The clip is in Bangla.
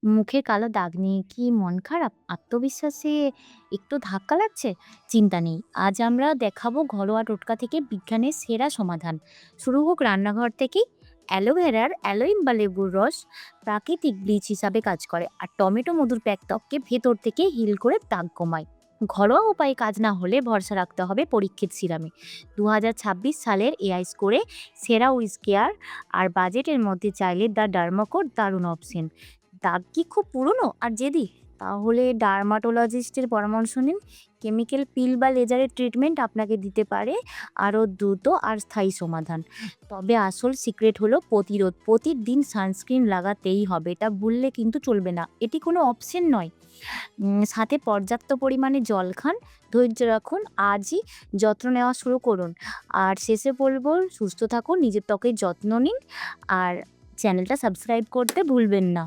মুখে কালো দাগ নিয়ে কি মন খারাপ? আত্মবিশ্বাসে একটু ধাক্কা লাগছে? চিন্তা নেই। আজ আমরা দেখাবো ঘরোয়া টোটকা থেকে বিজ্ঞানের সেরা সমাধান। শুরু হোক রান্নাঘর থেকেই। অ্যালোভেরার অ্যালোইম বা লেবুর রস প্রাকৃতিক ব্লিচ হিসাবে কাজ করে। আর টমেটো মধুর প্যাক ত্বককে ভেতর থেকে হিল করে দাগ কমায়। ঘরোয়া উপায়ে কাজ না হলে ভরসা রাখতে হবে পরীক্ষিত সিরামে। ২০২৬ সালের এআই স্কোরে সেরা উইজ কেয়ার আর বাজেটের মধ্যে চাইলে দ্য ডার্মাকোর দারুণ অপশন। দাগ কি খুব পুরনো আর জেদি? তাহলে ডার্মাটোলজিস্টের পরামর্শ নিন। কেমিক্যাল পিল বা লেজারের ট্রিটমেন্ট আপনাকে দিতে পারে আরও দ্রুত আর স্থায়ী সমাধান। তবে আসল সিক্রেট হলো প্রতিরোধ। প্রতিদিন সানস্ক্রিন লাগাতেই হবে। এটা ভুললে কিন্তু চলবে না। এটি কোনো অপশন নয়। সাথে পর্যাপ্ত পরিমাণে জল খান, ধৈর্য রাখুন, আজই যত্ন নেওয়া শুরু করুন। আর শেষে বলব, সুস্থ থাকুন, নিজের ত্বকের যত্ন নিন আর চ্যানেলটা সাবস্ক্রাইব করতে ভুলবেন না।